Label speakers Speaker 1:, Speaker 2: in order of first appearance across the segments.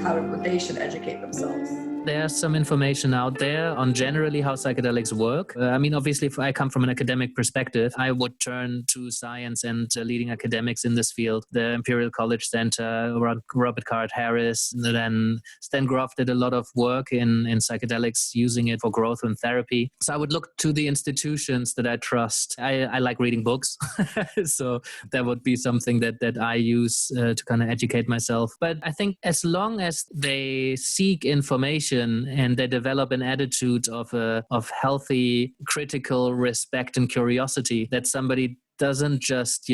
Speaker 1: how they should educate themselves?
Speaker 2: There's some information out there on generally how psychedelics work. Obviously, if I come from an academic perspective, I would turn to science and leading academics in this field. The Imperial College Center, Robert Card Harris, and then Stan Groff did a lot of work in psychedelics, using it for growth and therapy. So I would look to the institutions that I trust. I like reading books, so that would be something that I use to kind of educate myself. But I think as long as they seek information and they develop an attitude of healthy, critical respect and curiosity, that somebody doesn't just,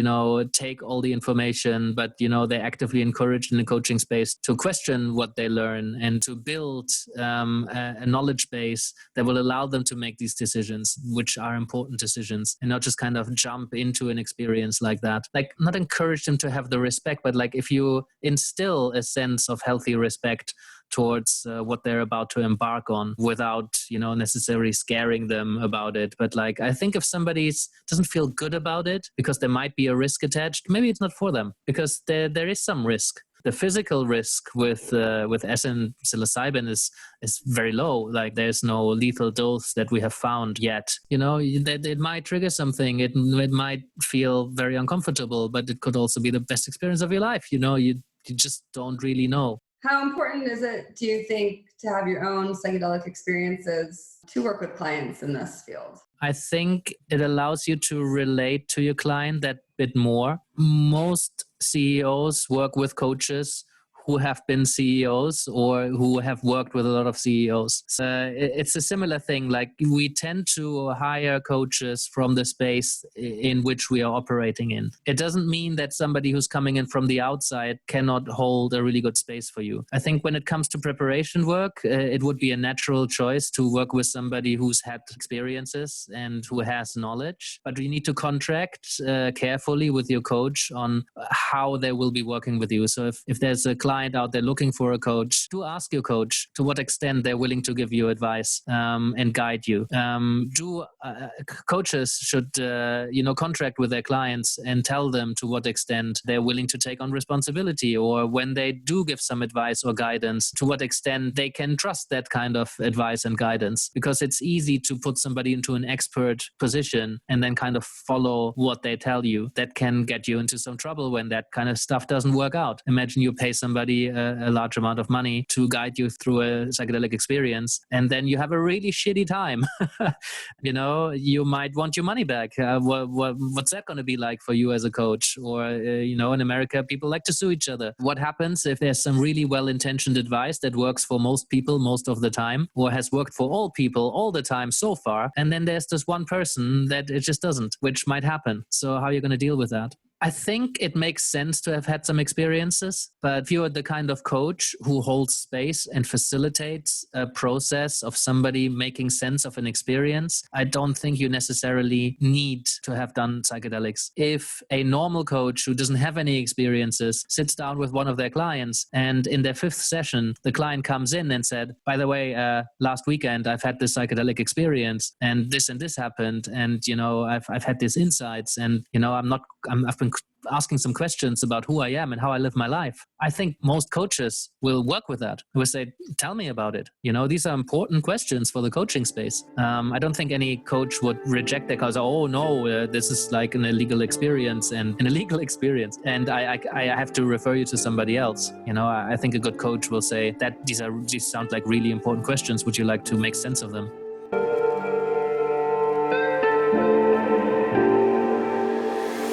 Speaker 2: take all the information, but, they actively encourage in the coaching space to question what they learn and to build a knowledge base that will allow them to make these decisions, which are important decisions, and not just kind of jump into an experience like that. Like, not encourage them to have the respect, but like if you instill a sense of healthy respect towards what they're about to embark on without, necessarily scaring them about it. But like, I think if somebody doesn't feel good about it because there might be a risk attached, maybe it's not for them, because there is some risk. The physical risk with SN psilocybin is very low. Like, there's no lethal dose that we have found yet. That it might trigger something. It might feel very uncomfortable, but it could also be the best experience of your life. You just don't really know.
Speaker 1: How important is it, do you think, to have your own psychedelic experiences to work with clients in this field?
Speaker 2: I think it allows you to relate to your client that bit more. Most CEOs work with coaches who have been CEOs or who have worked with a lot of CEOs. So it's a similar thing. Like, we tend to hire coaches from the space in which we are operating in. It doesn't mean that somebody who's coming in from the outside cannot hold a really good space for you. I think when it comes to preparation work, it would be a natural choice to work with somebody who's had experiences and who has knowledge. But you need to contract carefully with your coach on how they will be working with you. So if there's a client out there looking for a coach, to ask your coach to what extent they're willing to give you advice and guide you. Coaches should contract with their clients and tell them to what extent they're willing to take on responsibility, or when they do give some advice or guidance, to what extent they can trust that kind of advice and guidance. Because it's easy to put somebody into an expert position and then kind of follow what they tell you. That can get you into some trouble when that kind of stuff doesn't work out. Imagine you pay somebody a large amount of money to guide you through a psychedelic experience, and then you have a really shitty time. You might want your money back. What's that going to be like for you as a coach? Or, in America, people like to sue each other. What happens if there's some really well-intentioned advice that works for most people most of the time, or has worked for all people all the time so far, and then there's this one person that it just doesn't, which might happen. So how are you going to deal with that? I think it makes sense to have had some experiences, but if you're the kind of coach who holds space and facilitates a process of somebody making sense of an experience, I don't think you necessarily need to have done psychedelics. If a normal coach who doesn't have any experiences sits down with one of their clients, and in their 5th session, the client comes in and said, by the way, last weekend I've had this psychedelic experience and this happened, and I've had these insights, and I've been asking some questions about who I am and how I live my life. I think most coaches will work with that. Will say, tell me about it. These are important questions for the coaching space. I don't think any coach would reject that because, this is like an illegal experience and I have to refer you to somebody else. I think a good coach will say that these sound like really important questions. Would you like to make sense of them?